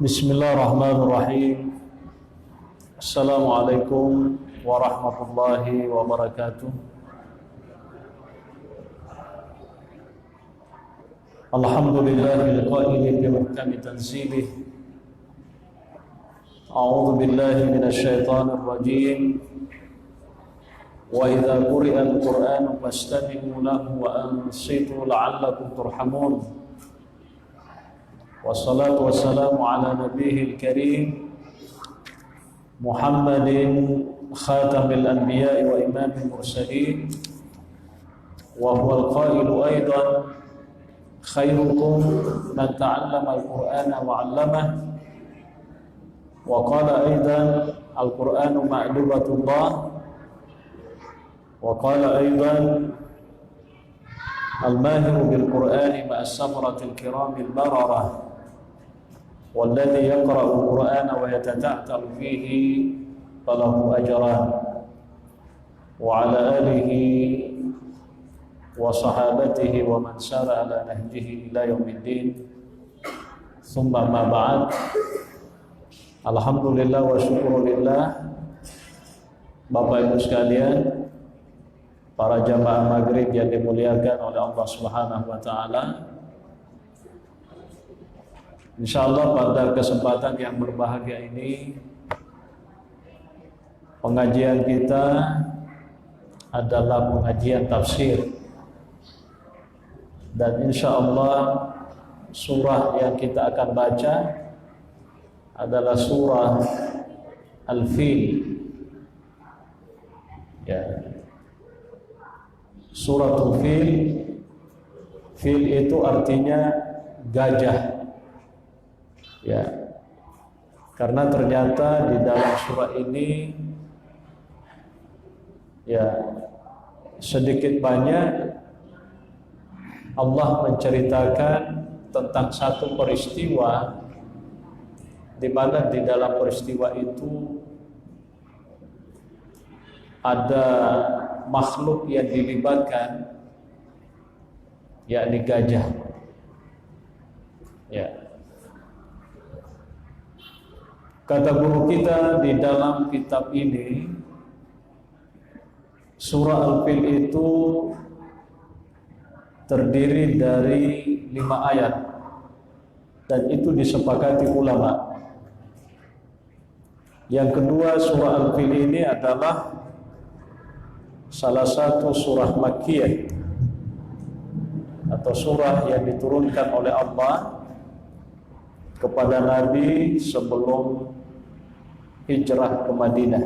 Bismillahirrahmanirrahim. Assalamualaikum warahmatullahi wabarakatuh. Alhamdulillahil qaili bi muhkami tanzilih. A'udzu billahi minasy syaithanir rajim. Wa idza quri'al Qur'anu fastami'u lahu wa ansitu la'allakum turhamun. Wassalatu wassalamu ala nabiyil karim Muhammadin khatamil anbiya'i wa imamil mursalin wa huwal qailu aidan khairukum man ta'allama al-Qur'ana wa 'allamah wa qala aidan al-Qur'anu ma'dubatullah wa qala aidan al-mahiru bil-Qur'ani ma'as samaratil kiramil bararah والذي يقرأ القرآن ويتتعتع فيه فله أجران وعلى آله وصحابته ومن سار على نهجه إلى يوم الدين ثم ما بعد. Alhamdulillah wa syukurillah, Bapak Ibu sekalian, para jamaah maghrib yang dimuliakan oleh Allah Subhanahu wa Ta'ala. Insyaallah pada kesempatan yang berbahagia ini pengajian kita adalah pengajian tafsir, dan insyaallah surah yang kita akan baca adalah surah Al-Fil. Ya. Suratul Fil. Fil itu artinya gajah. Ya, karena ternyata di dalam surah ini ya sedikit banyak Allah menceritakan tentang satu peristiwa di mana di dalam peristiwa itu ada makhluk yang dilibatkan, yakni gajah. Ya. Kata guru kita di dalam kitab ini, surah Al-Fil itu terdiri dari 5 ayat, dan itu disepakati ulama. Yang kedua, surah Al-Fil ini adalah salah satu surah Makkiyah atau surah yang diturunkan oleh Allah kepada Nabi sebelum hijrah ke Madinah.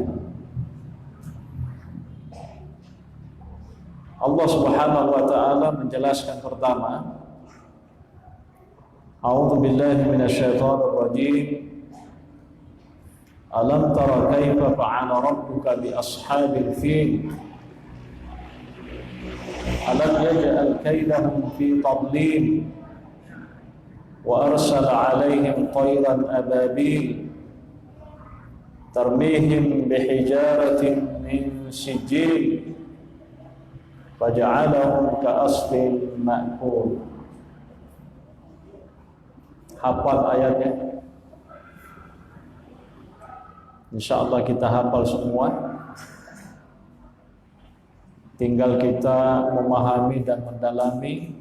Allah Subhanahu wa Ta'ala menjelaskan pertama, A'udzu billahi minasyaitonir rajim. Alam tara kaifa fa'ala rabbuka bi ashabil fil? Alam yaj'al kaydahum fi tadlil wa arsala 'alaihim tayran ababil tarmihim bihijaratin min sijil faja'alahum ka'asfin ma'kul. Hafal ayatnya? Insyaallah kita hafal semua. Tinggal kita memahami dan mendalami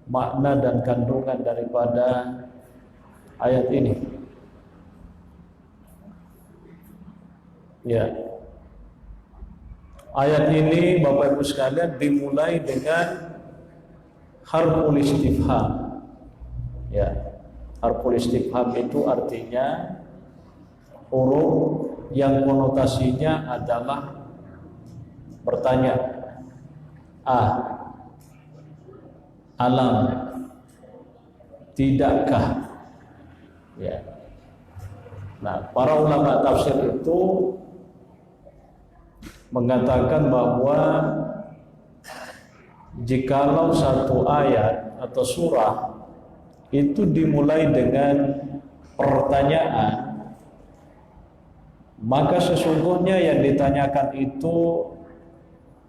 makna dan kandungan daripada ayat ini. Ya. Ayat ini Bapak Ibu sekalian dimulai dengan harful istifham. Ya. Harful istifham itu artinya huruf yang konotasinya adalah bertanya. Alam, tidakkah? Ya. Nah, para ulama tafsir itu mengatakan bahwa jikalau satu ayat atau surah itu dimulai dengan pertanyaan, maka sesungguhnya yang ditanyakan itu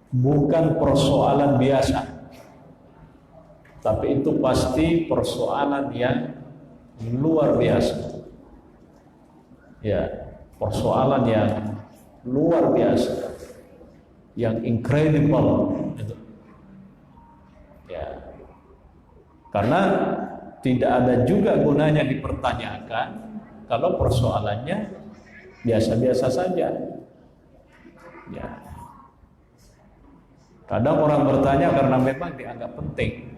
bukan persoalan biasa, tapi itu pasti persoalan yang luar biasa. Ya, persoalan yang luar biasa, yang incredible itu. Ya, karena tidak ada juga gunanya dipertanyakan kalau persoalannya biasa-biasa saja. Ya, kadang orang bertanya karena memang dianggap penting.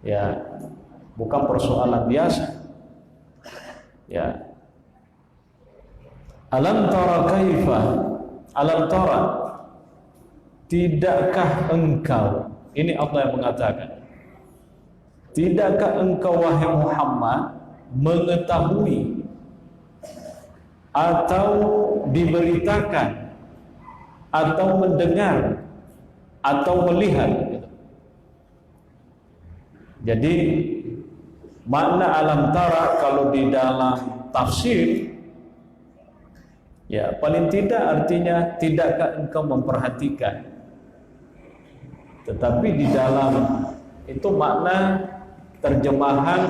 Ya, bukan persoalan biasa. Ya. Alam tara kaifa? Alam tara? Tidakkah engkau? Ini Allah yang mengatakan. Tidakkah engkau wahai Muhammad mengetahui atau diberitakan atau mendengar atau melihat? Jadi makna alam tara kalau di dalam tafsir, ya paling tidak artinya tidakkah engkau memperhatikan. Tetapi di dalam itu makna terjemahan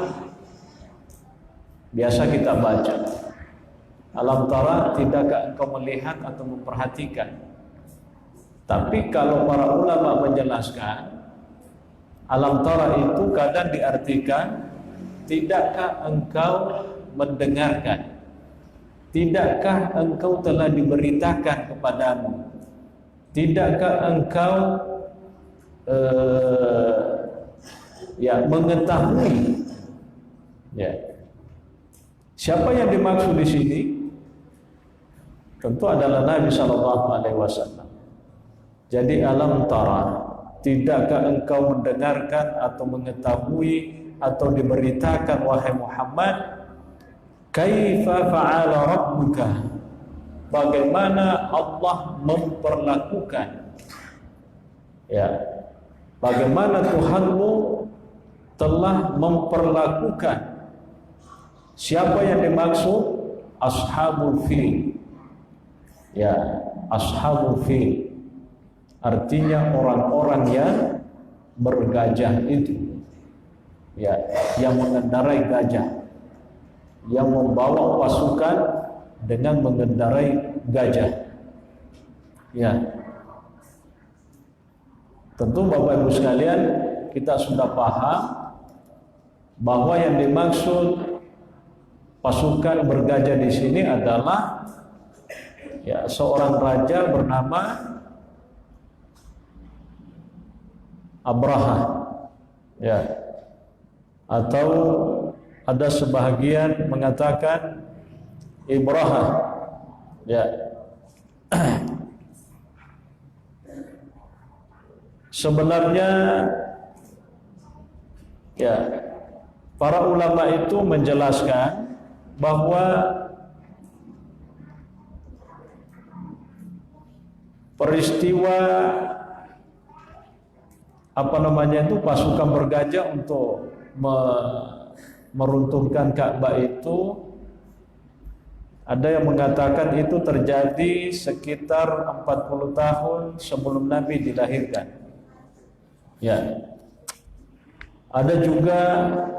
biasa kita baca, alam tara, tidakkah engkau melihat atau memperhatikan. Tapi kalau para ulama menjelaskan, alam tara itu kadang diartikan tidakkah engkau mendengarkan, tidakkah engkau telah diberitakan kepadamu, tidakkah engkau mengetahui. Ya. Siapa yang dimaksud di sini? Tentu adalah Nabi SAW. Jadi alam tara, tidakkah engkau mendengarkan atau mengetahui atau diberitakan wahai Muhammad, kaifa fa'ala rabbuka, bagaimana Allah memperlakukan, ya, bagaimana Tuhanmu telah memperlakukan. Siapa yang dimaksud? Ashabul fil. Ya, ashabul fil artinya orang-orang yang bergajah itu, ya, yang mengendarai gajah, yang membawa pasukan dengan mengendarai gajah. Ya, tentu Bapak Ibu sekalian, kita sudah paham bahwa yang dimaksud pasukan bergajah di sini adalah, ya, seorang raja bernama Abraha, ya, atau ada sebahagian mengatakan Ibraha, ya. Sebenarnya, ya, para ulama itu menjelaskan bahwa peristiwa pasukan bergajah untuk meruntuhkan Ka'bah itu, ada yang mengatakan itu terjadi sekitar 40 tahun sebelum Nabi dilahirkan. Ya. Ada juga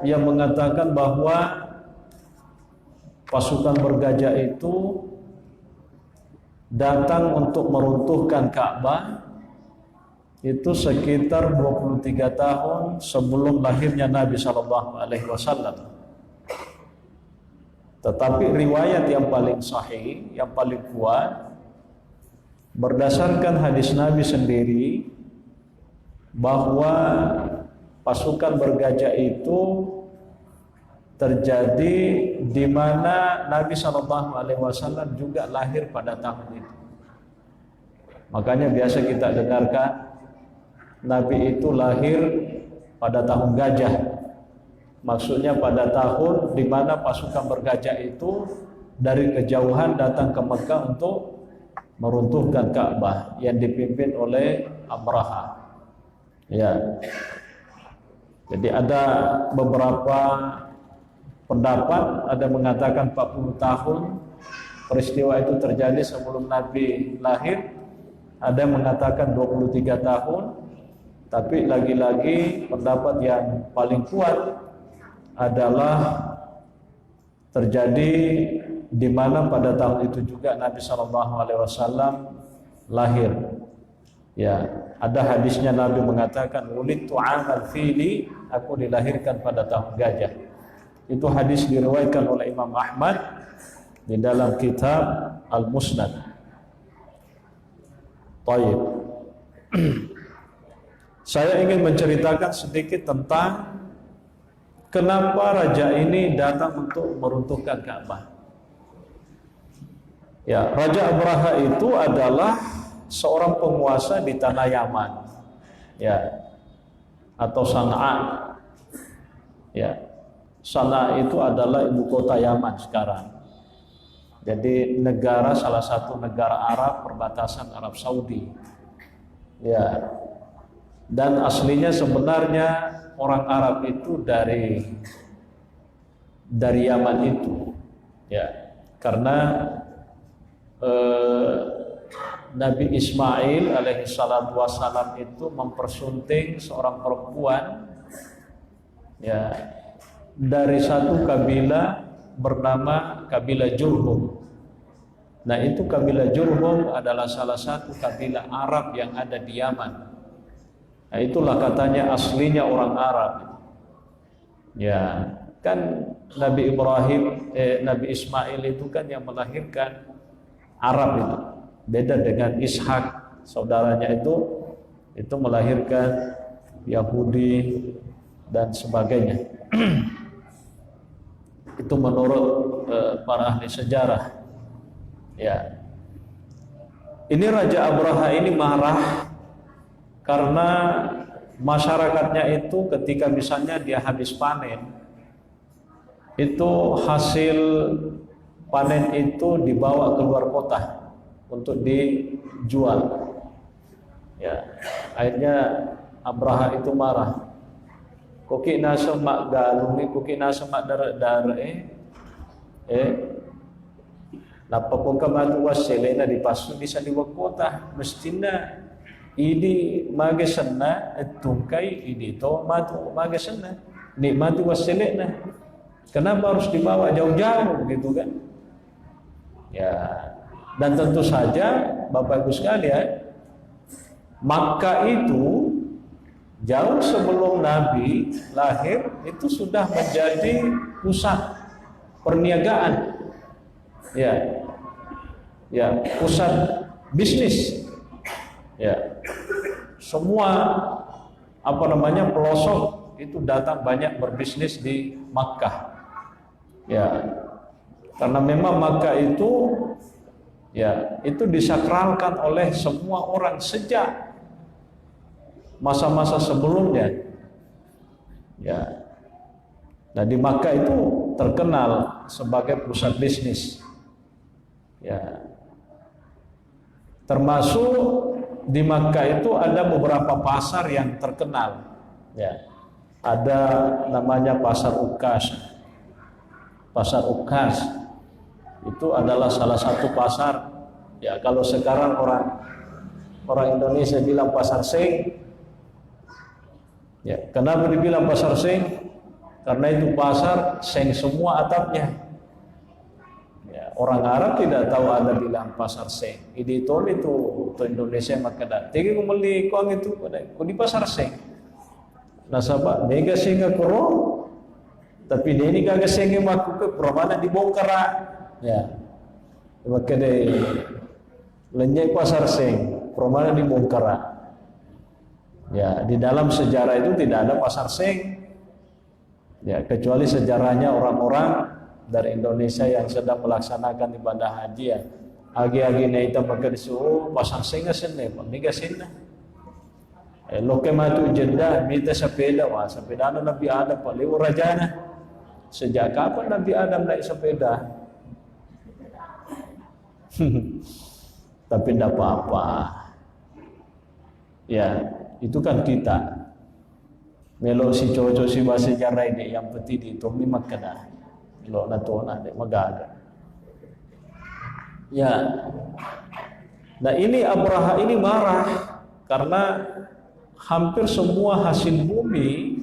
yang mengatakan bahwa pasukan bergajah itu datang untuk meruntuhkan Ka'bah itu sekitar 23 tahun sebelum lahirnya Nabi SAW. Tetapi riwayat yang paling sahih, yang paling kuat, berdasarkan hadis Nabi sendiri, bahwa pasukan bergajah itu terjadi di mana Nabi SAW juga lahir pada tahun itu. Makanya biasa kita dengarkan Nabi itu lahir pada tahun gajah. Maksudnya pada tahun di mana pasukan bergajah itu dari kejauhan datang ke Mekah untuk meruntuhkan Ka'bah yang dipimpin oleh Abraha. Ya. Jadi ada beberapa pendapat, ada mengatakan 40 tahun peristiwa itu terjadi sebelum Nabi lahir, ada yang mengatakan 23 tahun. Tapi lagi-lagi pendapat yang paling kuat adalah terjadi di mana pada tahun itu juga Nabi Shallallahu Alaihi Wasallam lahir. Ya, ada hadisnya Nabi mengatakan, "Wulidtu 'amal fili," aku dilahirkan pada tahun gajah. Itu hadis diriwayatkan oleh Imam Ahmad di dalam kitab Al-Musnad. Baik. Saya ingin menceritakan sedikit tentang kenapa raja ini datang untuk meruntuhkan Ka'bah. Ya, Raja Abraha itu adalah seorang penguasa di tanah Yaman, ya, atau Sana'a. Ya, Sana'a itu adalah ibu kota Yaman sekarang. Jadi salah satu negara Arab perbatasan Arab Saudi. Ya, dan aslinya sebenarnya orang Arab itu dari Yaman itu, ya, karena Nabi Ismail alaihi salatu wassalam itu mempersunting seorang perempuan, ya, dari satu kabilah bernama kabilah Jurhum. Nah, itu kabilah Jurhum adalah salah satu kabilah Arab yang ada di Yaman. Nah, itulah katanya aslinya orang Arab. Ya, kan Nabi Ismail itu kan yang melahirkan Arab itu. Beda dengan Ishak, saudaranya itu melahirkan Yahudi dan sebagainya. Itu menurut para ahli sejarah. Ya. Ini Raja Abraha ini marah karena masyarakatnya itu ketika misalnya dia habis panen, itu hasil panen itu dibawa keluar kota untuk dijual. Ya, akhirnya Abraha itu marah. Koki nasa mak galungi, koki nasa mak darah napapun kamatu waselena di pasu bisa di kota mestina ini magesana tungkai ini to matu magesana nikmati waselena. Kenapa harus dibawa jauh-jauh gitu kan? Ya, dan tentu saja Bapak Ibu sekalian, Makkah itu jauh sebelum Nabi lahir itu sudah menjadi pusat perniagaan, ya, pusat bisnis, ya. Semua pelosok itu datang banyak berbisnis di Makkah, ya. Karena memang Makkah itu, ya, itu disakralkan oleh semua orang sejak masa-masa sebelumnya, ya. Nah, di Makkah itu terkenal sebagai pusat bisnis, ya. Termasuk di Makkah itu ada beberapa pasar yang terkenal, ya. Ada namanya Pasar Ukas. Pasar Ukas itu adalah salah satu pasar, ya, kalau sekarang orang Indonesia bilang pasar seng. Ya, kenapa dibilang pasar seng? Karena itu pasar seng semua atapnya. Ya, orang Arab tidak tahu ada bilang pasar seng. Ini itu Indonesia makada. Tegi kumeli kuang itu di pasar seng. Nasabah nega singa kuro, tapi ini kagak seng maku ke permana dibongkar. Ya, makada lenyai pasar seng, permana dibongkar. Ya, di dalam sejarah itu tidak ada pasar seng, ya, kecuali sejarahnya orang-orang dari Indonesia yang sedang melaksanakan ibadah haji, ya. Agi-agi naita maka disuruh pasar seng sene, niga sene. Loke matu Jeddah minta sepeda, wah sepeda Nabi Adam pak lewu rajana. Sejak kapan Nabi Adam naik sepeda? Tapi tidak apa-apa. Ya, itu kan kita melo si coco si bahasa sejarah ini yang penting itu memang kena melo natona dek magaga, ya. Nah, ini Abraha ini marah karena hampir semua hasil bumi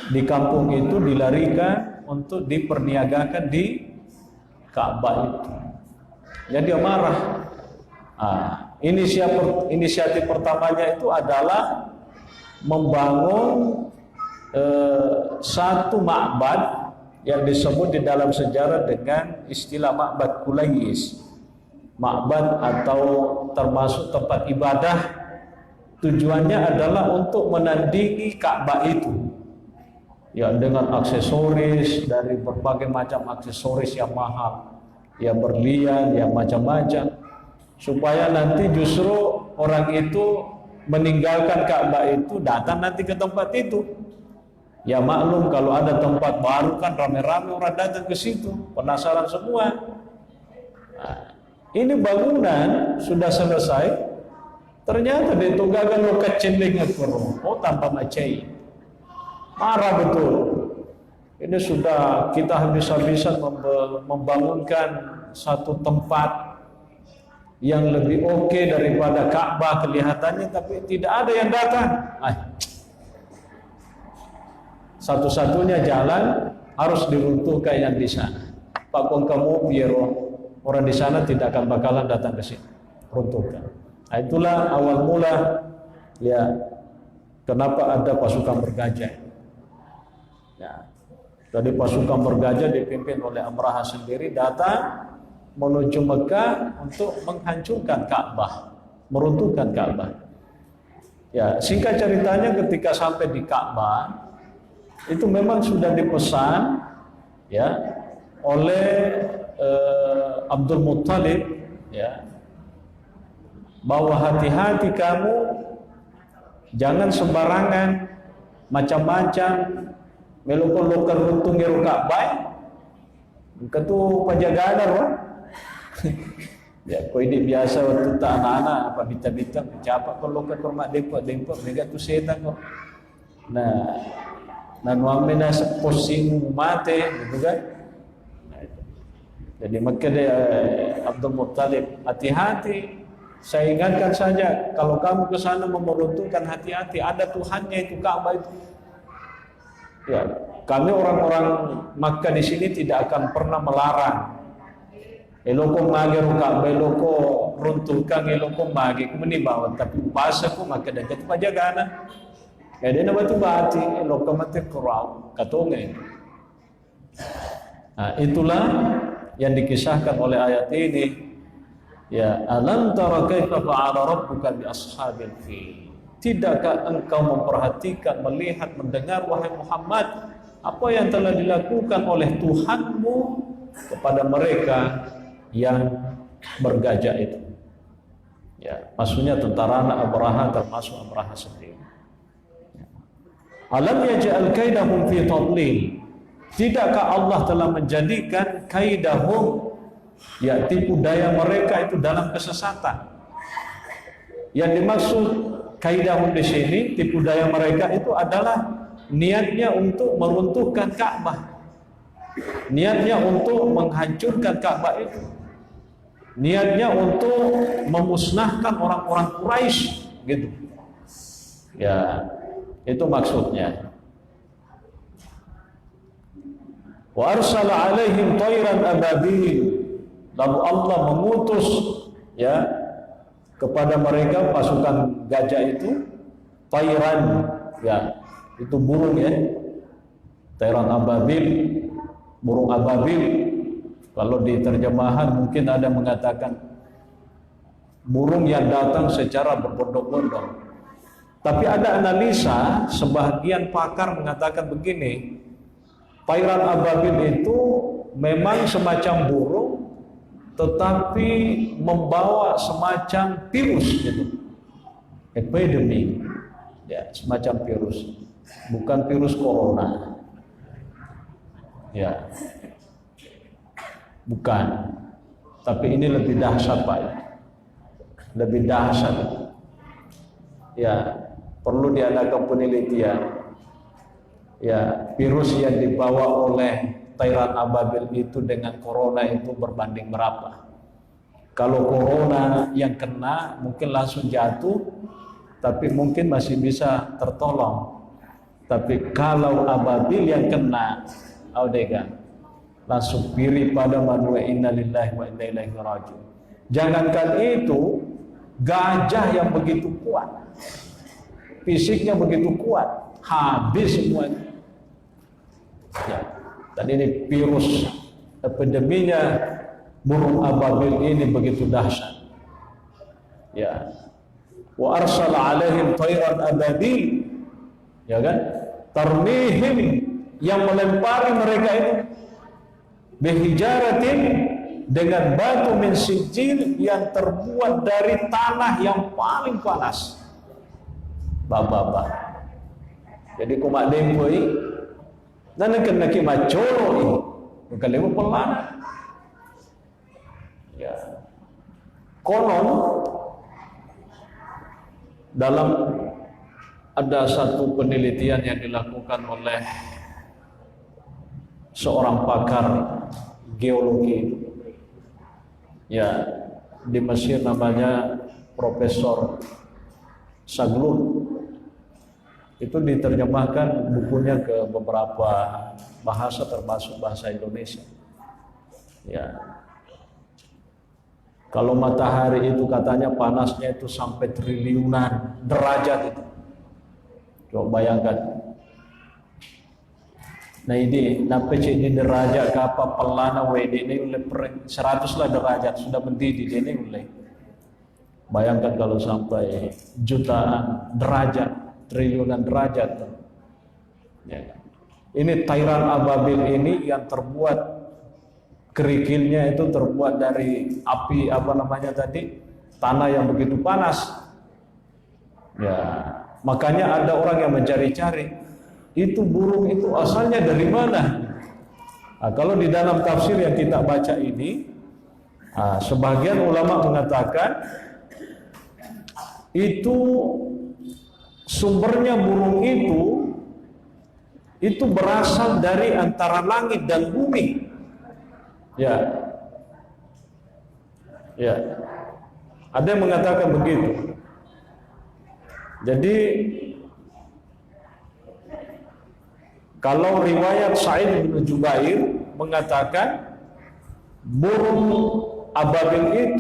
di kampung itu dilarikan untuk diperniagakan di Ka'bah itu. Jadi dia marah. Inisiatif pertamanya itu adalah membangun satu ma'bad yang disebut di dalam sejarah dengan istilah ma'bad Qulays. Ma'bad atau termasuk tempat ibadah, tujuannya adalah untuk menandingi Ka'bah itu. Ya, dengan aksesoris dari berbagai macam aksesoris yang mahal, yang berlian, yang macam-macam, supaya nanti justru orang itu meninggalkan Ka'bah itu, datang nanti ke tempat itu. Ya maklum kalau ada tempat baru kan rame-rame orang datang ke situ, penasaran semua. Nah, ini bangunan sudah selesai, ternyata ditunggakan lo kecilnya kurung, tanpa macai. Marah betul. Ini sudah kita habis-habisan membangunkan satu tempat yang lebih oke daripada Ka'bah kelihatannya, tapi tidak ada yang datang. Satu-satunya jalan harus diruntuhkan yang di sana. Pak Kong kamu biar orang di sana tidak akan bakalan datang ke sini. Runtuhkan. Nah, itulah awal mula ya kenapa ada pasukan bergajah. Ya, tadi pasukan bergajah dipimpin oleh Amrah sendiri datang menuju Mekah untuk menghancurkan Ka'bah, meruntuhkan Ka'bah. Ya, singkat ceritanya ketika sampai di Ka'bah itu memang sudah dipesan ya oleh Abdul Muttalib ya bahwa hati-hati kamu, jangan sembarangan macam-macam melokon-lokon runtung ngeru Ka'bah. Ketu penjagaan wah. Ya, kau ini biasa waktu tak anak-anak apa bita-bita mencapak kalau ke rumah dempok mega tu setan kok. Nah nuamena posing mate gitu kan. Jadi maka dia Abdul Muttalib, hati-hati. Saya ingatkan saja, kalau kamu ke sana meruntuhkan, hati-hati, ada Tuhannya itu Ka'bah itu. Ya, kami orang-orang Makkah di sini tidak akan pernah melarang. Eloko magi Ka'bah, eloko runtuhkan, eloko magi kumeni bawa, tapi bahasa ku maka dekat pajagana. Kaya na batu bati, eloko mati kurau, katungai. Nah, itulah yang dikisahkan oleh ayat ini. Ya, alam tara kaifa fa'ala rabbuka bi ashabil fil. Tidakkah engkau memperhatikan, melihat, mendengar wahai Muhammad apa yang telah dilakukan oleh Tuhanmu kepada mereka yang bergajah itu? Ya, maksudnya tentara Abraha termasuk Abraha sendiri. Alam yaj'al kaidahum fi tadlil. Tidakkah Allah telah menjadikan kaidahum, ya tipu daya mereka itu dalam kesesatan? Yang dimaksud kaidahum di sini, tipu daya mereka itu adalah niatnya untuk meruntuhkan Ka'bah, niatnya untuk menghancurkan Ka'bah itu, niatnya untuk memusnahkan orang-orang Quraisy, gitu. Ya, itu maksudnya. Wa arsala alaihim tayran ababil. Lalu Allah mengutus ya kepada mereka pasukan gajah itu tayran, ya itu burung ya, tayran ababil, burung ababil. Kalau di terjemahan mungkin ada mengatakan burung yang datang secara berbondong-bondong. Tapi ada analisa, sebagian pakar mengatakan begini, tayran ababil itu memang semacam burung tetapi membawa semacam virus gitu, epidemi, ya semacam virus, bukan virus corona, ya bukan, tapi ini lebih dahsyat Pak, lebih dahsyat, ya perlu diadakan penelitian, ya virus yang dibawa oleh tayran ababil itu dengan corona itu berbanding berapa? Kalau corona yang kena mungkin langsung jatuh, tapi mungkin masih bisa tertolong. Tapi kalau ababil yang kena, audega, langsung piri pada wa inna lillahi wa inna ilaihi rajiun. Jangankan itu, gajah yang begitu kuat, fisiknya begitu kuat, habis semuanya. Ya. Dan ini virus epideminya burung ababil ini begitu dahsyat. Ya. Wa arsala alaihim tayran ababil, ya kan? Tarmihim, yang melempari mereka itu bihijaratin, dengan batu min sijil yang terbuat dari tanah yang paling panas. Baba. Jadi kumak dempoi dan kena ki macolo ini bukan lemu pelan. Ya. Konon dalam ada satu penelitian yang dilakukan oleh seorang pakar geologi, ya, di Mesir, namanya Profesor Saglun. Itu diterjemahkan bukunya ke beberapa bahasa termasuk bahasa Indonesia. Ya. Kalau matahari itu katanya panasnya itu sampai triliunan derajat itu. Coba bayangkan. Nah ini sampai ini derajat kapal pelana WD ini oleh 100 lah derajat sudah mendidih ini oleh. Bayangkan kalau sampai jutaan derajat, triliunan derajat. Ya. Ini Tayran ababil ini yang terbuat kerikilnya itu terbuat dari api tanah yang begitu panas. Ya, makanya ada orang yang mencari-cari itu burung itu asalnya dari mana. Nah, kalau di dalam tafsir yang kita baca ini, sebagian ulama mengatakan itu sumbernya burung itu berasal dari antara langit dan bumi. Ya. Ada yang mengatakan begitu. Jadi kalau riwayat Sa'id bin Jubair mengatakan burung ababil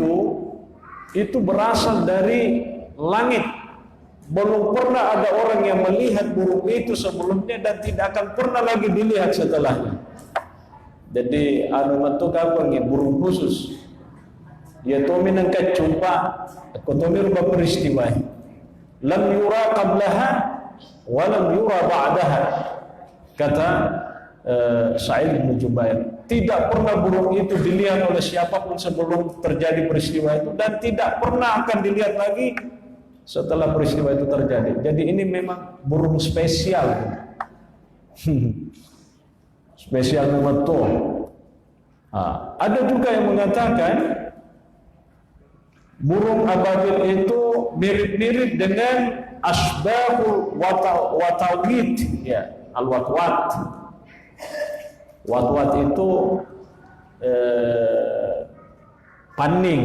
itu berasal dari langit. Belum pernah ada orang yang melihat burung itu sebelumnya dan tidak akan pernah lagi dilihat setelahnya. Jadi bentuk apa nih burung khusus. Ya tomi nangka jumpa, kotomi rubah peristiwa. Lam yura qablaha, wa lam yura ba'daha. Kata Sa'id bin Jubair, tidak pernah burung itu dilihat oleh siapapun sebelum terjadi peristiwa itu dan tidak pernah akan dilihat lagi setelah peristiwa itu terjadi. Jadi ini memang burung spesial. Spesial nomor 2. Ada juga yang mengatakan burung ababil itu mirip-mirip dengan asbahul watawid, ya, al-watwat. Watwat itu paning.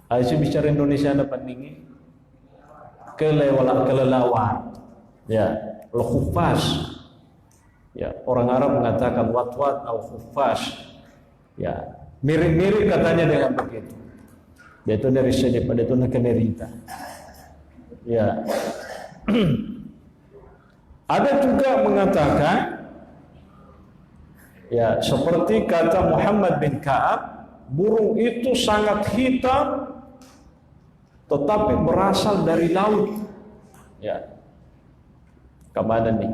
Saya bicara Indonesia ada paningnya. Kelelawar. Ya, al-khufas. Ya, orang Arab mengatakan watwat al-khufas. Ya, mirip-mirip katanya dengan begitu. Dia itu dari sini pada itu nekenerita. Ya. Ada juga mengatakan, ya, seperti kata Muhammad bin Ka'ab, burung itu sangat hitam tetapi berasal dari laut. Ya. Kemana nih?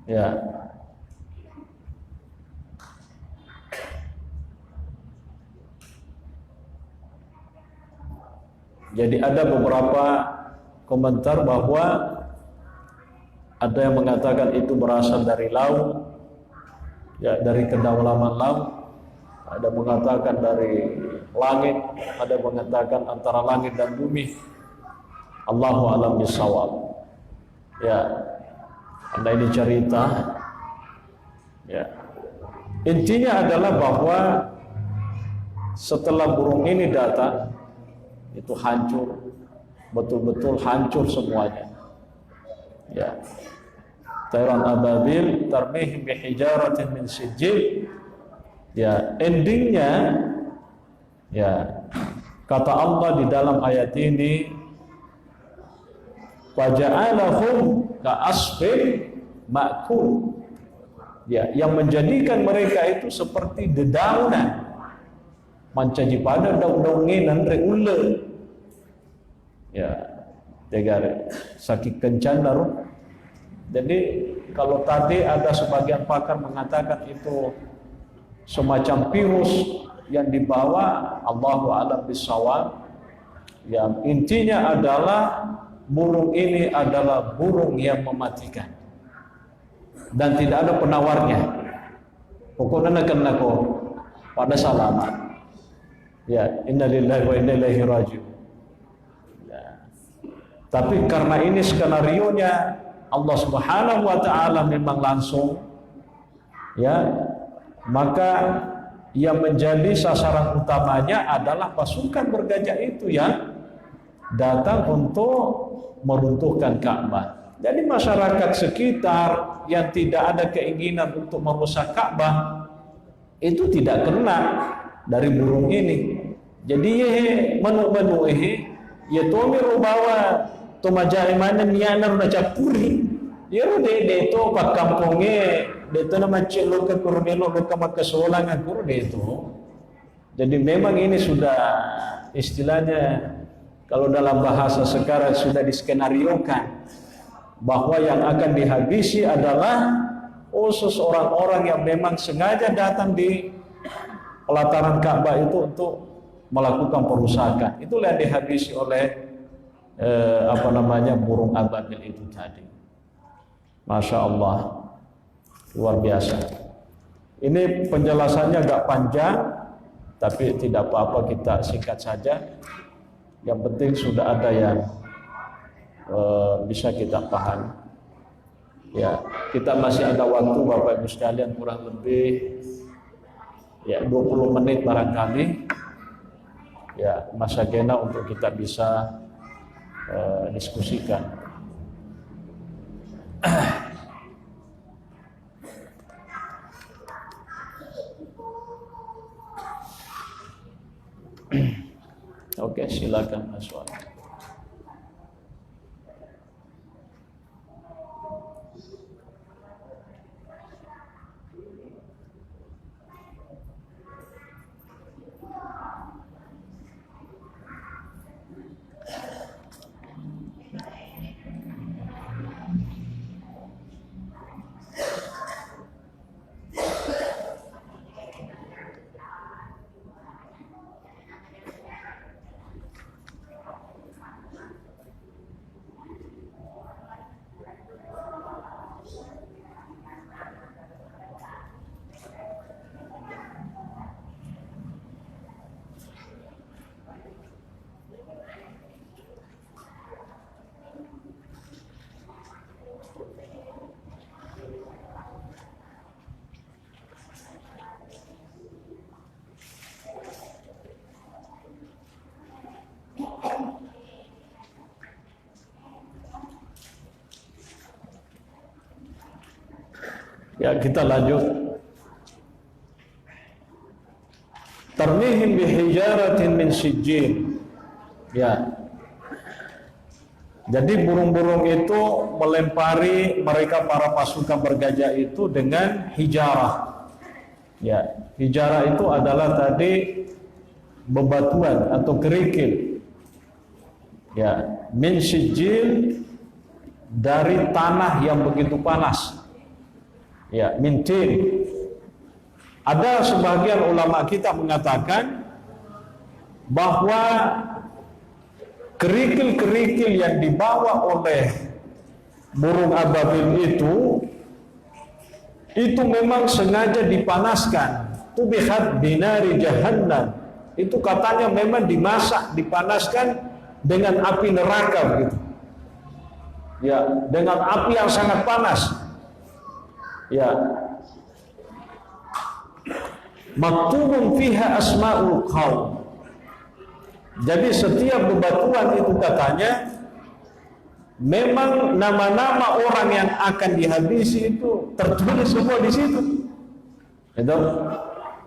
Ya. Jadi ada beberapa komentar bahwa ada yang mengatakan itu berasal dari laut, ya, dari kedalaman laut. Ada mengatakan dari langit, ada mengatakan antara langit dan bumi. Allahu a'lam bishawab. Ya, anda ini cerita. Ya, intinya adalah bahwa setelah burung ini datang, itu hancur, betul-betul hancur semuanya. Ya. tayran ababil tarmihim bihijaratin min sijil. Ya, endingnya ya kata Allah di dalam ayat ini, faja'alahum ka'asfin ma'kul. Ya, yang menjadikan mereka itu seperti dedaunan mancaji pada daun-daun ngenan re ulle. Ya, tegar sakit kencan daru. Jadi kalau tadi ada sebagian pakar mengatakan itu semacam virus yang dibawa, Allahu a'lam bishawab. Yang intinya adalah burung ini adalah burung yang mematikan dan tidak ada penawarnya. Pokoknya kena kok pada selamat. Ya, innalillahi wa inna ilaihi raji'un. Ya. Tapi karena ini skenarionya Allah Subhanahu wa taala memang langsung, ya, maka yang menjadi sasaran utamanya adalah pasukan bergajah itu yang datang untuk meruntuhkan Ka'bah. Jadi masyarakat sekitar yang tidak ada keinginan untuk merusak Ka'bah itu tidak kena dari burung ini. Jadi menu-menu ya tomi rubawa tomaja mana niana na capuri. Ya de to pak kampungnya de to nama celo ke kurunelo ke makasolang akur de to. Jadi memang ini sudah istilahnya kalau dalam bahasa sekarang sudah diskenariokan bahwa yang akan dihabisi adalah khusus orang-orang yang memang sengaja datang di pelataran Ka'bah itu untuk melakukan perusakan. Itulah yang dihabisi oleh burung ababil itu tadi. Masya Allah, luar biasa. Ini penjelasannya agak panjang, tapi tidak apa-apa, kita singkat saja. Yang penting sudah ada yang bisa kita paham. Ya, kita masih ada waktu Bapak Ibu sekalian, kurang lebih ya 20 menit barangkali. Ya, masa gena untuk kita bisa diskusikan. Oke, silakan Mas Wan. Ya, kita lanjut. Tarmihim bihijaratin min sijil. Ya. Jadi burung-burung itu melempari mereka para pasukan bergajah itu dengan hijarah. Ya, hijarah itu adalah tadi bebatuan atau kerikil. Ya, min sijil, dari tanah yang begitu panas. Ya, mintin. Ada sebagian ulama kita mengatakan bahwa kerikil-kerikil yang dibawa oleh burung ababil itu memang sengaja dipanaskan. Tubihat binari jahannam. Itu katanya memang dimasak, dipanaskan dengan api neraka begitu. Ya, dengan api yang sangat panas. Ya, maktubun fiha asma'ul qaum. Jadi setiap bebatuan itu katanya memang nama-nama orang yang akan dihabisi itu tertulis semua di situ. Itu.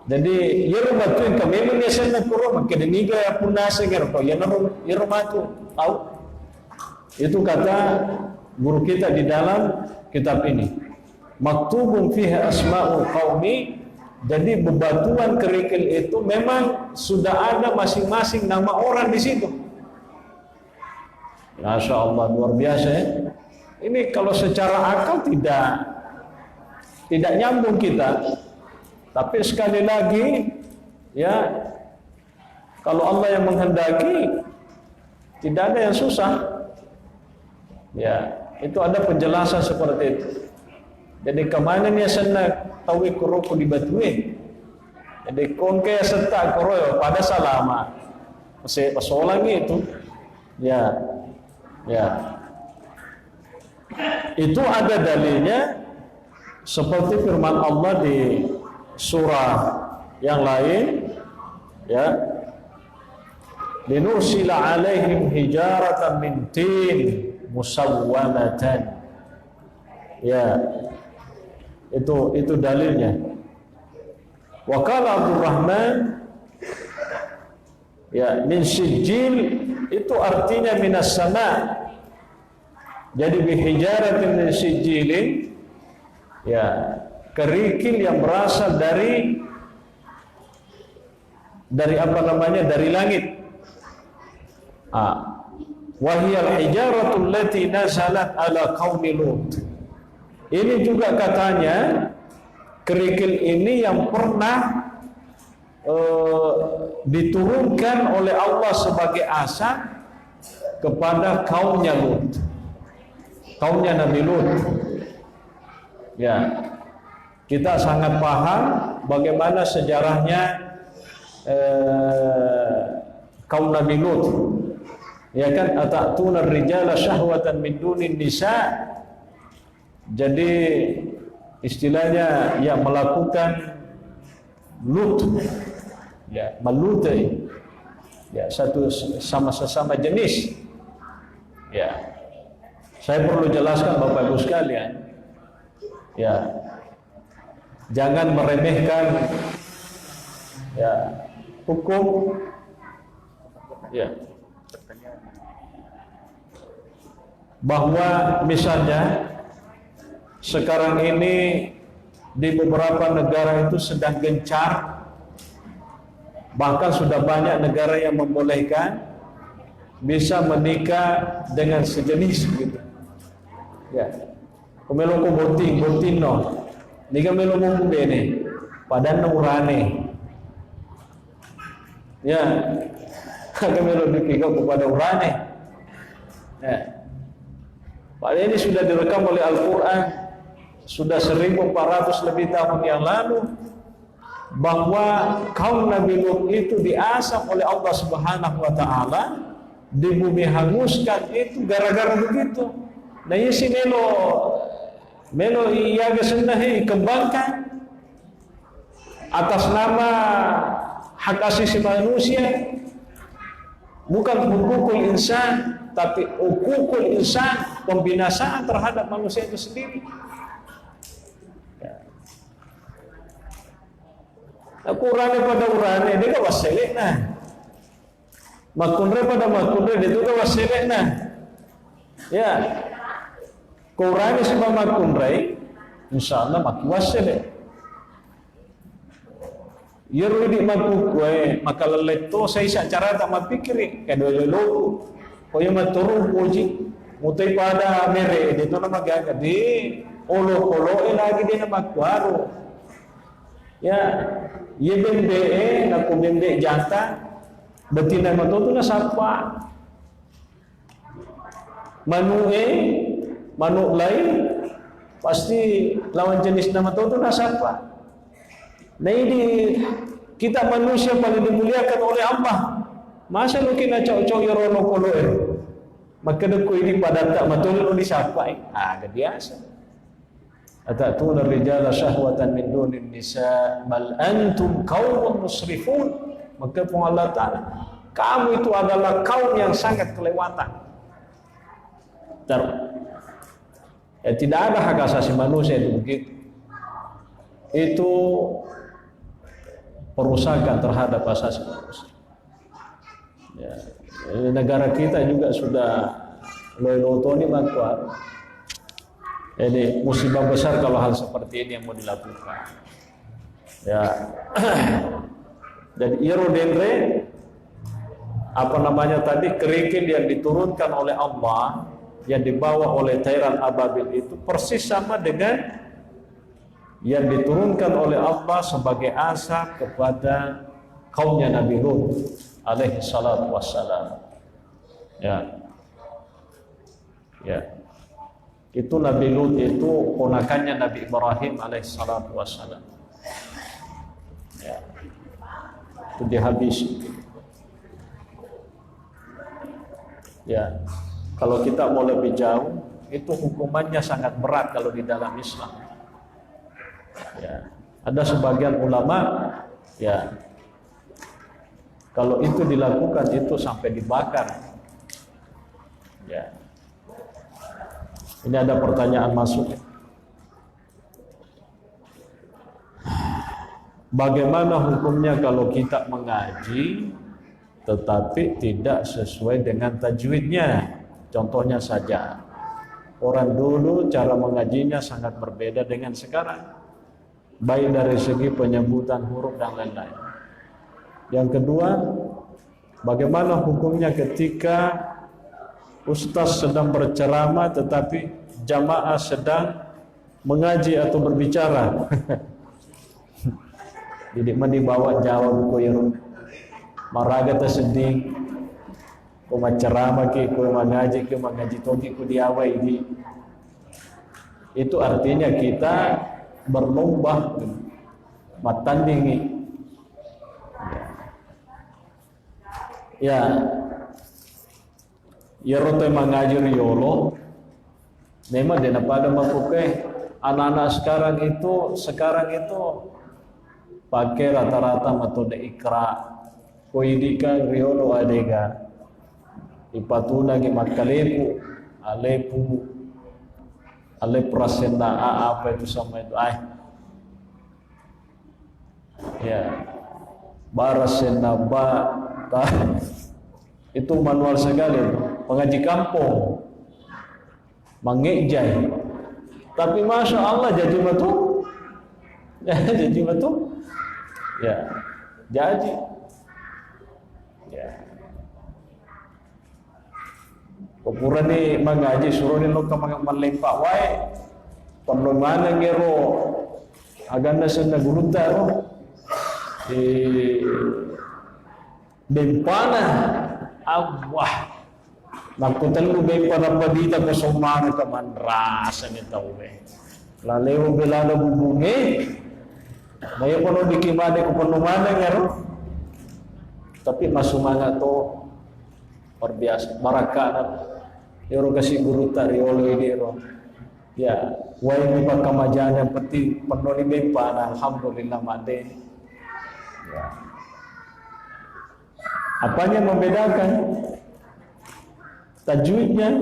Jadi yerumatu yang memang biasanya kurang kedeniga ya punasa gerto ya yerumatu tahu. Itu kata guru kita di dalam kitab ini. Maktubun fiha asma'ul qaumi. Jadi bebatuan kerikil itu memang sudah ada masing-masing nama orang di situ. Masya Allah, luar biasa ya. Ini kalau secara akal tidak nyambung kita. Tapi sekali lagi ya, kalau Allah yang menghendaki tidak ada yang susah. Ya, itu ada penjelasan seperti itu. Jadi kemana nih senak tawi kuruku di batue. Jadi kongke serta koroyo pada salama. Pasolang itu. Ya. Itu ada dalilnya seperti firman Allah di surah yang lain, ya. Linursila alaihim hijaratan min tin musawwamatan. Ya. Itu dalilnya. Wa qala Abdurrahman ya min sijil itu artinya minas sama. Jadi bihijaratin min sijilin ya kerikil yang berasal dari apa namanya dari langit. Wahiyal hijaratul lati nazalat ala qaumi Lut. Ini juga katanya kerikil ini yang pernah diturunkan oleh Allah sebagai azab kepada kaumnya Lut, kaumnya Nabi Lut. Ya, kita sangat paham bagaimana sejarahnya kaum Nabi Lut. Ya kan, atatuna rijala syahwatan min dunin nisa. Jadi istilahnya ya melakukan lut, ya melutai, ya satu sama sesama jenis. Ya, saya perlu jelaskan Bapak Ibu sekalian, ya jangan meremehkan ya hukum, ya bahwa misalnya sekarang ini di beberapa negara itu sedang gencar, bahkan sudah banyak negara yang membolehkan bisa menikah dengan sejenis gitu. Ya, kumelo ko botino, nika melo mo bene, padan urane. Ya, kamelo dikigo kepada urane. Ya. Padahal ini sudah direkam oleh Al-Quran, sudah 1400 lebih tahun yang lalu, bahwa kaum Nabi Lut itu diazab oleh Allah Subhanahu wa taala, di bumi hanguskan itu gara-gara begitu. Nah, ini si melo iya gesendahi kembangkan atas nama hak asasi manusia, bukan hukukul insan, tapi hukukul insan, pembinasaan terhadap manusia itu sendiri. Aku urane pada urane, dia kan waselek nah. Makunre pada makunre, dia juga waselek nah. Ya, kurane sama makunre, insya Allah maku waselek. Yeru di makukwe, maka leleto saya isa cara tak mapikiri, kado lelo, koyo maturu puji, mutai pada mere, dia tu nama gaga di olo lagi dia nama kuaru. Ya, ye bembe naku bembe jantan, betina matoto na sapa. Manuk lain pasti lawan jenis nama matoto na sapa. Nah ini kita manusia paling dimuliakan oleh Allah. Masa lu kena cok-cok yorono koloe. Maka deku ini pada tak matul lu disapa. Agak biasa. Atatuna rijala syahwatan min dunin nisa bal antum qaumun musrifun. Maka pun Allah Ta'ala, kamu itu adalah kaum yang sangat kelewatan. tidak ada hak asasi manusia itu begitu. Itu perusakan terhadap asasi manusia. Ya, negara kita juga sudah lelotoni bantuan. Jadi musibah besar kalau hal seperti ini yang mau dilakukan. Ya, jadi Irodendre apa namanya tadi kerikil yang diturunkan oleh Allah yang dibawa oleh Tairan Ababil itu persis sama dengan yang diturunkan oleh Allah sebagai azab kepada kaumnya Nabi Lut alaihi salatu wassalam. Ya. Itu Nabi Lut itu ponakannya Nabi Ibrahim alaihi salatu wassalam. Ya. Itu dihabisi. Ya. Kalau kita mau lebih jauh, itu hukumannya sangat berat kalau di dalam Islam. Ya, ada sebagian ulama ya kalau itu dilakukan itu sampai dibakar. Ya. Ini ada pertanyaan masuk. Bagaimana hukumnya kalau kita mengaji tetapi tidak sesuai dengan tajwidnya? Contohnya saja, orang dulu cara mengajinya sangat berbeda dengan sekarang. Baik dari segi penyebutan huruf dan lain-lain. Yang kedua, bagaimana hukumnya ketika ustaz sedang berceramah tetapi jamaah sedang mengaji atau berbicara? Jadi dibawa jawab koyo maraga tersedih, ko ceramah ki, ko mengaji toki ku diawai di. Itu artinya kita berlomba matandingi. Ya rote mengajar yolo memang dia pada makuke anak-anak sekarang itu pakai rata-rata metode ikra koidika riolo adega ipatuna gi makalepu Aleprasenda apa itu sama itu ya barasenda itu manual sekali pengaji kampung mengejai tapi masya Allah jadi betul ya jadi ya Kepura ni mengaji suruh ni lo melempak wae pemlomana ngero aganda senda guluta ro di bempana awah nakutan lu bempana padita ko somana ka manrasa ni tawbe laleo belada bubungi maya kono dikimade ko pemlomana ngero tapi masumanga to perbiasa barakah Yoro kasih guru tariolo ini ro, ya, wai ni pakamajan yang penting penuh ni bempan, alhamdulillah made. Ya. Apanya membedakan? Tajwidnya,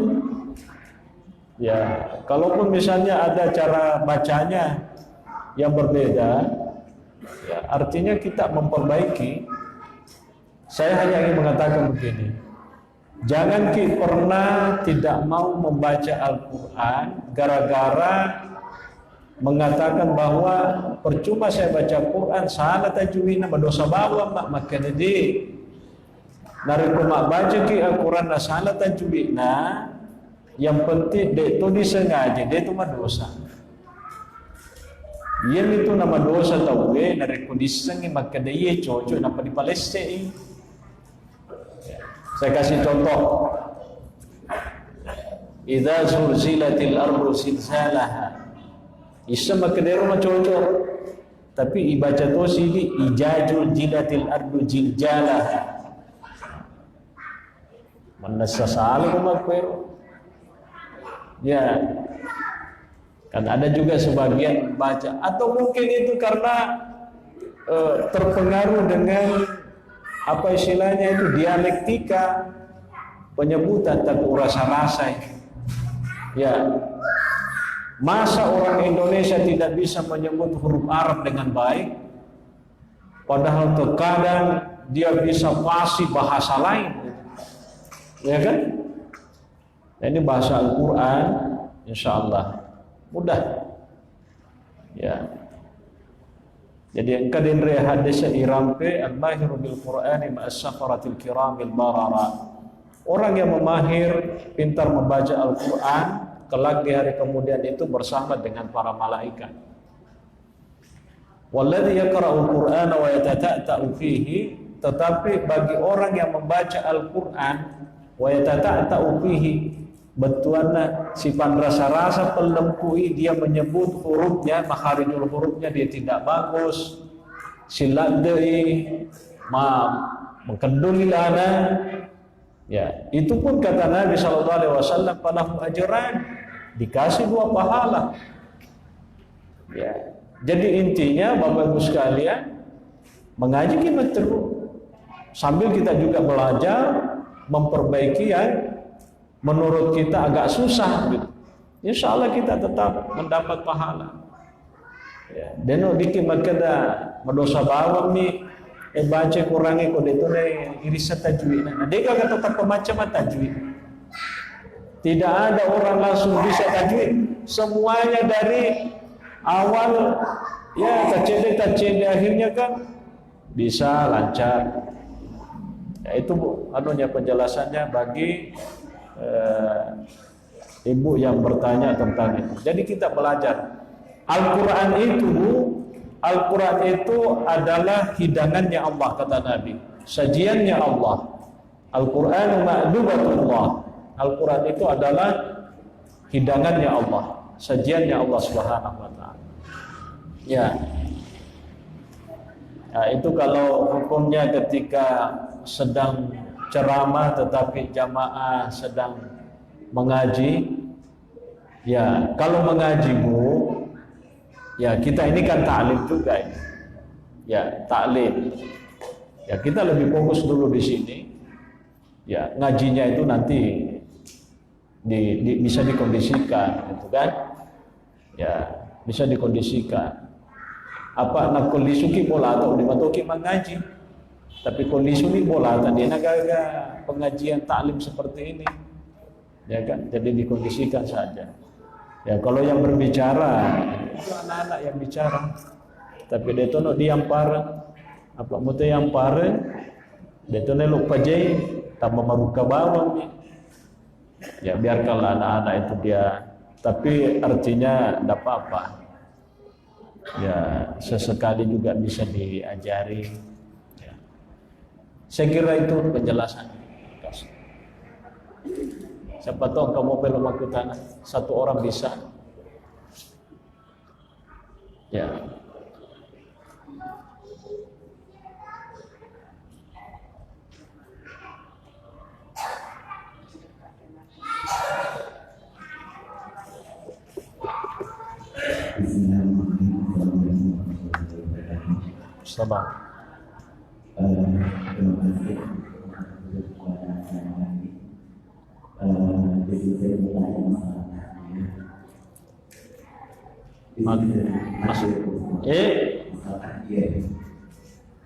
ya, kalaupun misalnya ada cara bacanya yang berbeda, ya, artinya kita memperbaiki. Saya hanya ingin mengatakan begini. Jangan pernah tidak mau membaca Al-Quran gara-gara mengatakan bahwa percuma saya baca Quran salah tajwidna berdosa bawa maka jadi nariku mak baca Al-Quran na salah tajwidna yang penting dia itu disengaja dia itu dosa. Yang itu nama dosa tahu nariku disengi maka dia cocok napa di Palestina. Saya kasih contoh. Idza zulzilatil ardu zilzalaha. Isa makadero cocok. Tapi ibaca to sini ijajul jilatil ardu jiljalaha. Manasasal kumakwero. Ya. Kan ada juga sebagian baca atau mungkin itu karena terpengaruh dengan apa istilahnya itu dialektika penyebutan tapi rasa-rasa Ya, masa orang Indonesia tidak bisa menyebut huruf Arab dengan baik, padahal terkadang dia bisa fasih bahasa lain, ya kan? Nah, ini bahasa Al-Quran, insya Allah mudah. Ya, jadi engkau denre hadis irampe al-mahiru bil Qur'ani ma'as safaratil kiramil barara. Orang yang memahir, pintar membaca Al-Quran, kelak di hari kemudian itu bersama dengan para malaikat. Walladzi yaqra'ul Qur'ana wa yatata'ta'u fihi, tetapi bagi orang yang membaca Al-Quran wa yatata'ta'u fihi, betuanna sifat rasa-rasa pelempui, dia menyebut hurufnya, makharijul hurufnya dia tidak bagus, silat deui, mengkendulilana. Ya, itu pun kata Nabi SAW, falahu ajran, dikasih 2 pahala. Ya, jadi intinya Bapak Ibu sekalian, mengaji kita terus, sambil kita juga belajar, memperbaiki yang menurut kita agak susah. Gitu. Insya Allah kita tetap mendapat pahala. Ya, deno dikit makada mendosa bawang nih. Baca kurangi kode itu irisan tajwid. Nah, dia kata tetap pemacam tajwid. Tidak ada orang langsung bisa tajwid. Semuanya dari awal ya tajwid akhirnya kan bisa lancar. Ya, itu anunya penjelasannya bagi ibu yang bertanya tentang itu. Jadi kita belajar Al-Quran itu adalah hidangannya Allah, kata Nabi, sajiannya Allah. Al-Quran ma'dubatullah. Al-Quran itu adalah hidangannya Allah, sajiannya Allah Subhanahu wa ta'ala. Ya. Nah, itu kalau hukumnya ketika sedang ceramah tetapi jamaah sedang mengaji. Ya, kalau mengaji Bu, ya kita ini kan ta'lim juga ini. Ya, ta'lim. Ya, kita lebih fokus dulu di sini. Ya, ngajinya itu nanti bisa dikondisikan, gitu kan? Ya, bisa dikondisikan. Apa nak kondisi bola atau di matoki mengaji. Tapi kondisi ini bola tadi naga pengajian ta'lim seperti ini. Ya kan? Jadi dikondisikan saja. Ya, kalau yang berbicara itu anak-anak yang bicara, tapi dia tuh diam pareng, apa mutu yang pareng, dia tuh lupa jai, tambah maruka bawang nih. Ya biarkanlah anak-anak itu dia, tapi artinya tidak apa-apa. Ya sesekali juga bisa diajari. Ya. Saya kira itu penjelasan. Siapa tahu kamu perlu makutan satu orang bisa. Ya. Sabar.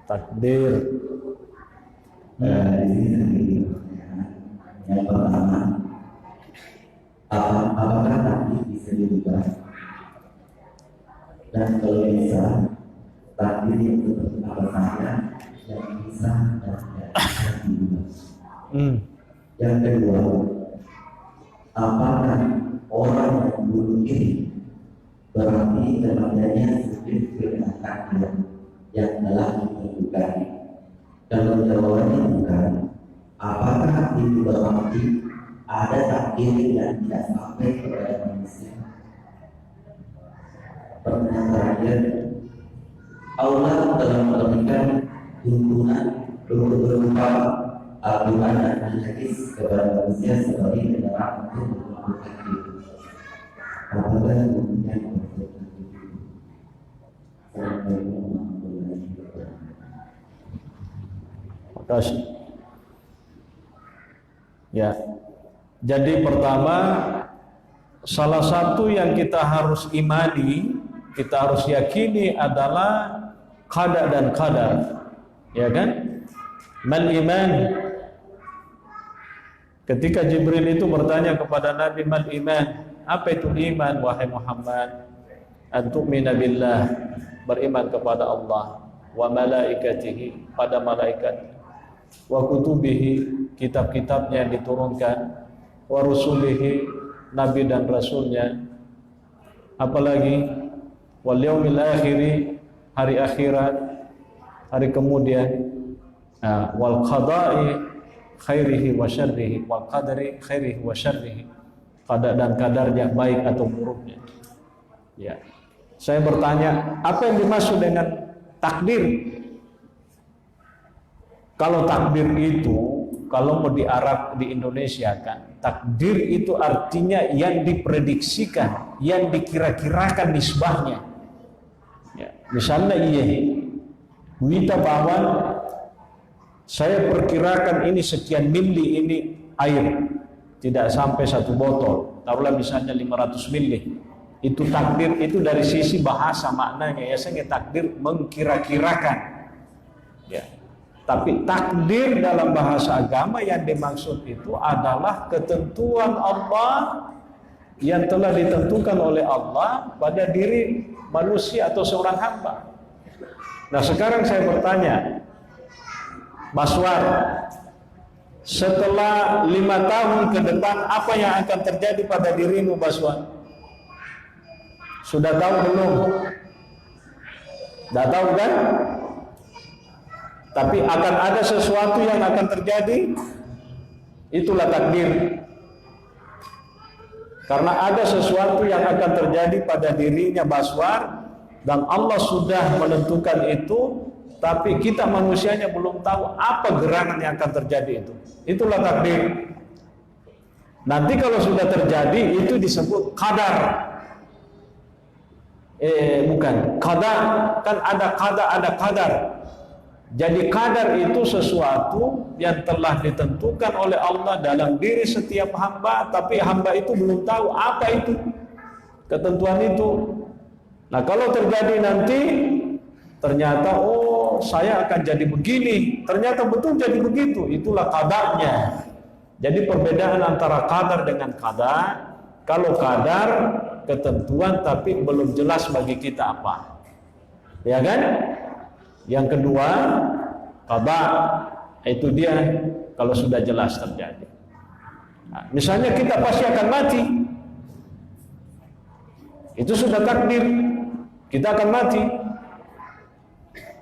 Takdir. Yang pertama, apakah takdir bisa dirubah? Dan kalau bisa, takdir itu apa saja yang bisa dan tidak bisa dirubah. Yang kedua, apakah orang yang bunuh diri berarti kepadanya sudah takdir yang telah ditentukan? Kalau jawabannya bukan, apakah itu berarti ada takdir yang tidak sampai kepada manusia? Pertanyaan terakhir, Allah telah memberikan tuntunan berupa Al-Quran dan hadis kepada manusia sebagai kendaraan untuk melakukan takdir. Apakah kemudian Terima kasih. Ya. Jadi pertama, salah satu yang kita harus imani, kita harus yakini adalah qada dan qadar. Ya kan? Mal iman. Ketika Jibril itu bertanya kepada Nabi, mal iman? Apa itu iman wahai Muhammad? Antu'mina billah, beriman kepada Allah, wa malaikatihi, pada malaikat, wa kutubihi, kitab-kitabnya yang diturunkan, wa rusulihi, nabi dan rasulnya, apalagi wal yaumil akhiri, hari akhirat, hari kemudian, wal qada'i khairihi wa syarrihi, wal qadari khairihi wa syarrihi, qada dan kadarnya baik atau buruknya. Ya. Saya bertanya, apa yang dimaksud dengan takdir? Kalau takdir itu, kalau mau di Arab, di Indonesia kan, takdir itu artinya yang diprediksikan, yang dikira-kirakan nisbahnya. Ya. Misalnya wita bawan, saya perkirakan ini sekian mili ini air, tidak sampai 1 botol, taruhlah misalnya 500 mili. Itu takdir, itu dari sisi bahasa maknanya ya, saya takdir mengkira-kirakan ya. Tapi takdir dalam bahasa agama yang dimaksud itu adalah ketentuan Allah yang telah ditentukan oleh Allah pada diri manusia atau seorang hamba. Nah sekarang saya bertanya, Baswar, setelah 5 tahun ke depan apa yang akan terjadi pada dirimu, Baswar? Sudah tahu belum? Sudah tahu kan? Tapi akan ada sesuatu yang akan terjadi. Itulah takdir. Karena ada sesuatu yang akan terjadi pada dirinya Baswar, dan Allah sudah menentukan itu, tapi kita manusianya belum tahu apa gerangan yang akan terjadi itu. Itulah takdir. Nanti kalau sudah terjadi itu disebut qadar. Bukan qada, kan ada qada, ada qadar. Jadi qadar itu sesuatu yang telah ditentukan oleh Allah dalam diri setiap hamba, tapi hamba itu belum tahu apa itu ketentuan itu. Nah kalau terjadi nanti, ternyata oh saya akan jadi begini, ternyata betul jadi begitu, itulah qadarnya. Jadi perbedaan antara qadar dengan qada, kalau qadar ketentuan tapi belum jelas bagi kita apa, ya kan? Yang kedua qada, itu dia kalau sudah jelas terjadi. Nah, misalnya kita pasti akan mati, itu sudah takdir, kita akan mati.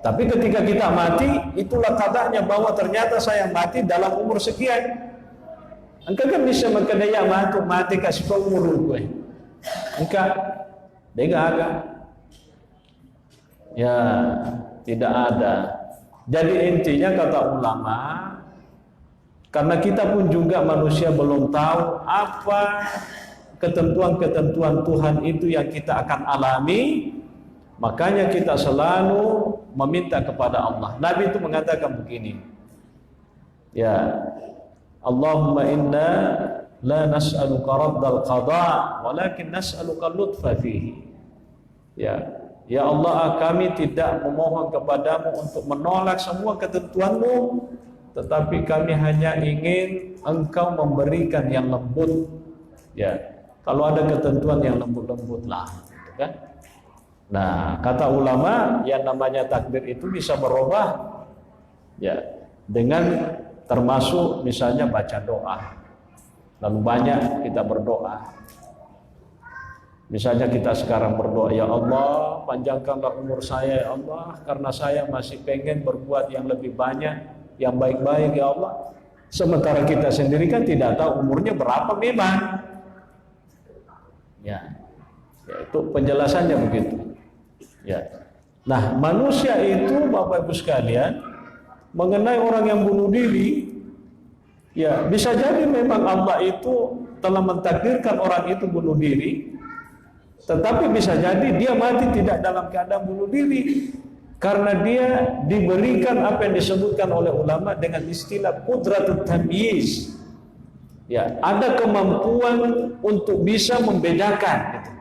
Tapi ketika kita mati, itulah kadarnya bahwa ternyata saya mati dalam umur sekian. Engkau kan bisa mengkedaya mati kasih kau umur gue. Enggak, dia enggak ada. Ya, tidak ada. Jadi intinya kata ulama, karena kita pun juga manusia belum tahu apa ketentuan-ketentuan Tuhan itu yang kita akan alami, makanya kita selalu meminta kepada Allah. Nabi itu mengatakan begini, ya Allahumma inna la nas'aluka raddal qada walakin nas'aluka lutfa fihi. Ya Allah, kami tidak memohon kepadamu untuk menolak semua ketentuanmu, tetapi kami hanya ingin engkau memberikan yang lembut. Ya, kalau ada ketentuan yang lembut-lembut lah, gitu kan? Nah, kata ulama, yang namanya takdir itu bisa berubah, ya, dengan termasuk misalnya baca doa. Lalu banyak kita berdoa. Misalnya kita sekarang berdoa, ya Allah, panjangkanlah umur saya ya Allah, karena saya masih pengen berbuat yang lebih banyak, yang baik-baik ya Allah. Sementara kita sendiri kan tidak tahu umurnya berapa memang. Ya itu penjelasannya begitu. Ya. Nah, manusia itu Bapak Ibu sekalian, mengenai orang yang bunuh diri, ya bisa jadi memang Allah itu telah mentakdirkan orang itu bunuh diri, tetapi bisa jadi dia mati tidak dalam keadaan bunuh diri, karena dia diberikan apa yang disebutkan oleh ulama dengan istilah qudratut tamyiz. Ya, ada kemampuan untuk bisa membedakan gitu.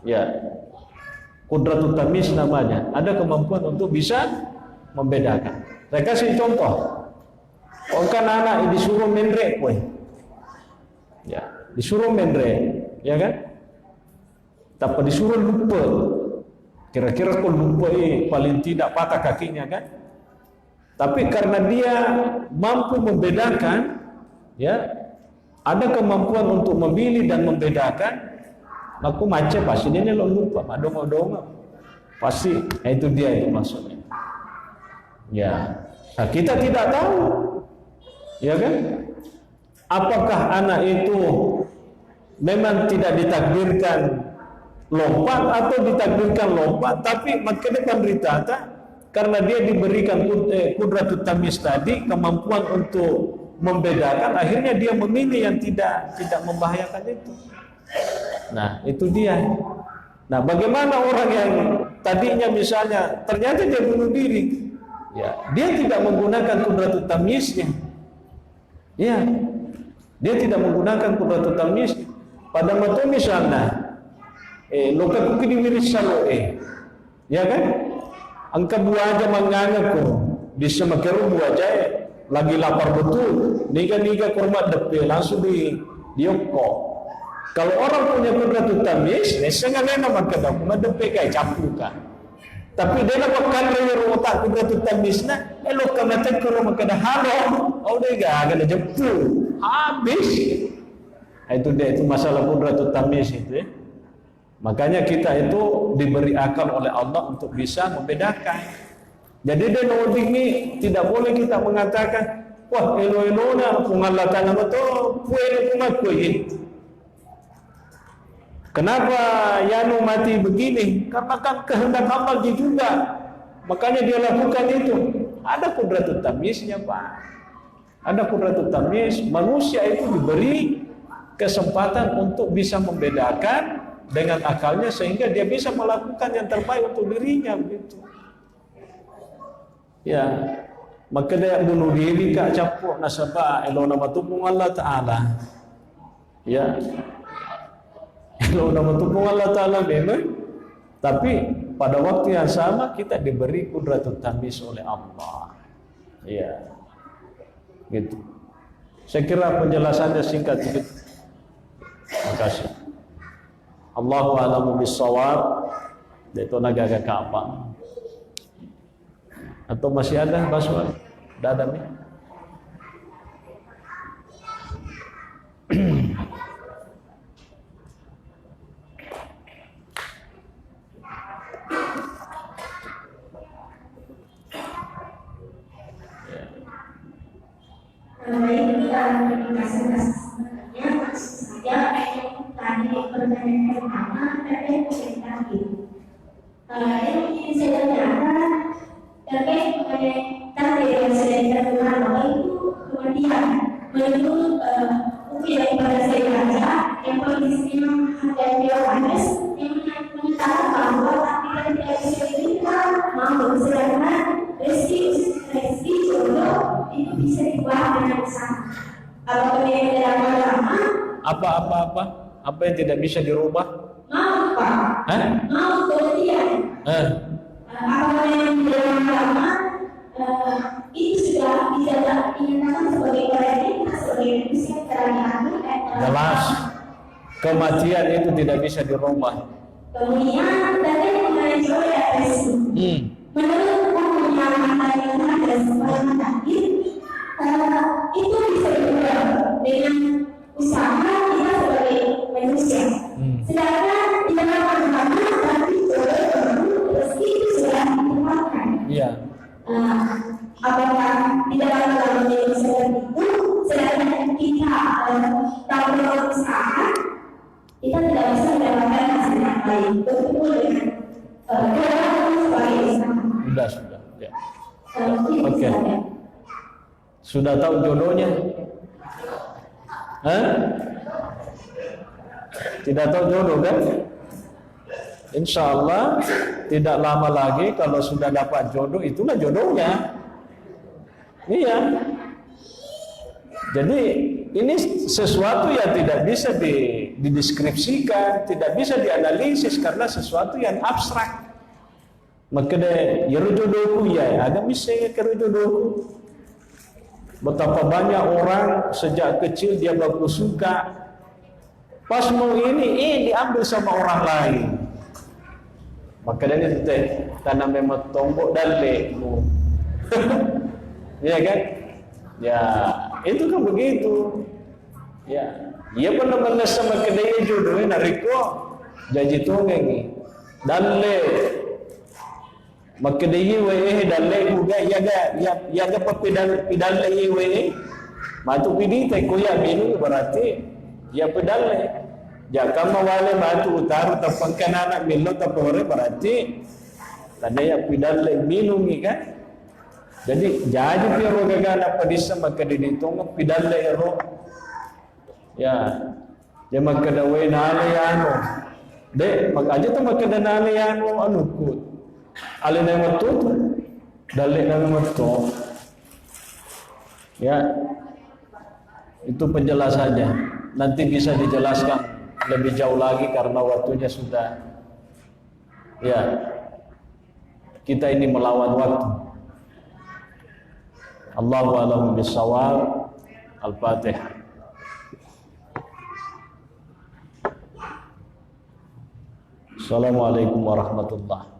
Ya. Qudratut tamyiz namanya. Ada kemampuan untuk bisa membedakan. Saya kasih contoh. Kan anak disuruh mendrek kowe. Ya, disuruh mendrek, ya kan? Tapi disuruh lupa. Kira-kira kau lupa paling tidak patah kakinya kan? Tapi karena dia mampu membedakan, ya, ada kemampuan untuk memilih dan membedakan, aku macam pasti dia lo lupa, madong-madong pasti, itu dia itu maksudnya. Ya, nah, kita tidak tahu, ya kan? Apakah anak itu memang tidak ditakdirkan lompat atau ditakdirkan lompat, tapi maka depan ritata karena dia diberikan qudratut tamyiz tadi, kemampuan untuk membedakan, akhirnya dia memilih yang tidak membahayakan itu. Nah, itu dia. Nah, bagaimana orang yang tadinya misalnya ternyata dia bunuh diri, ya, dia tidak menggunakan qudratut tamyiznya. Ya, dia tidak menggunakan qudratut tamyiz. Pada waktu misalnya, loka kuki diwiris salo ya kan? Angka buah aja menganggap bisa makeru buah aja lagi lapar betul, niga kurma depe langsung diokok. Kalau orang punya qudratut tamyiz, nesengane nama kada kuma depe kai capuka. Tapi dia nak makan raya otak qudratut tamyizna, elok kana tekro makada halo, dega kada jeppu. Habis. Itu dia, itu masalah qudratut tamyiz itu ya. Makanya kita itu diberi akal oleh Allah untuk bisa membedakan. Jadi dia ini tidak boleh kita mengatakan, wah elo-elona pengalatan nama tu puelo kumaku ini. Kenapa Yanu mati begini? Karena kan kehendak Allah juga. Makanya dia lakukan itu. Ada qudratut tamyiznya, Pak. Ada qudratut tamyiz. Manusia itu diberi kesempatan untuk bisa membedakan dengan akalnya sehingga dia bisa melakukan yang terbaik untuk dirinya begitu. Ya, maka dia bunuh diri kak capuk nasabah elo nama tupung Allah Ta'ala. Ya, elo nama tupung Allah Ta'ala memang, tapi pada waktu yang sama kita diberi qudratut tamyiz oleh Allah. Ya, gitu. Saya kira penjelasannya singkat sedikit. Terima kasih. Allahu a'lamu bis-shawab. Itu naga apa? Atau masih ada Baswa? Tidak ada nih. Yang ingin saya tanyakan terkait mengenai takdir yang sudah ditentukan Allah itu, kemudian menurut buku yang pada saya baca yang kondisinya ada Yohanes yang menyatakan bahwa takdir tidak bisa diberikan mau, sedangkan rezeki jodoh itu bisa dibuat dengan sama. Apakah yang dalam agama? Apa yang tidak bisa dirubah? Mau, Pak. Mau kemudian. Apakah yang dalam agama itu sudah bisa dinyatakan sebagai realitas sebagai manusia terhadap jelas kematian itu tidak bisa dirubah. Kemudian tadi mengenai jodoh ya rezeki. Menurut hukumnya yang ada sebuah takdir itu bisa dirubah dengan usaha kita sebagai manusia. Sedangkan di dalam agama tapi jodoh rezeki itu sudah ditempatkan. Iya. Apakah di dalam agama yang seperti itu, sedangkan kita tahu berusaha, kita tidak bisa mendapatkan hasil yang baik. Betul dengan jodoh sebagai usaha. Sudah. Ya. Oke. Sudah tahu jodohnya? Tidak tahu jodoh kan? Insya Allah tidak lama lagi kalau sudah dapat jodoh, itulah jodohnya. Iya. Jadi ini sesuatu yang tidak bisa dideskripsikan, tidak bisa dianalisis karena sesuatu yang abstrak. Maka deh, ya jodohku ya, ada misalnya ke jodohku. Betapa banyak orang sejak kecil dia baku suka, pas mau ini diambil sama orang lain. Maka dari itu karena memang tombok dan lekmu, ya kan? Ya itu kan begitu. Ya, ia benar-benar sama kedai jodohnya nariko janji tongeng dan le. Maka dia dalle juga ya ga pedalle we matu pidi te koya minu berarti ya pedalle ya kama wale matu utaru tapangkan anak milo tapore berarti tanda ya pedalle minu ni kan. Jadi pero gagana padisa maka dinitong pedalle ero ya ya maka dawe nale ano de maka aja to maka nale ano anukut alin yang betul, dalil yang betul, ya itu penjelasannya. Nanti bisa dijelaskan lebih jauh lagi karena waktunya sudah, ya kita ini melawan waktu. Allahu a'lam bishawab. Al-Fatihah. Assalamualaikum warahmatullahi wabarakatuh.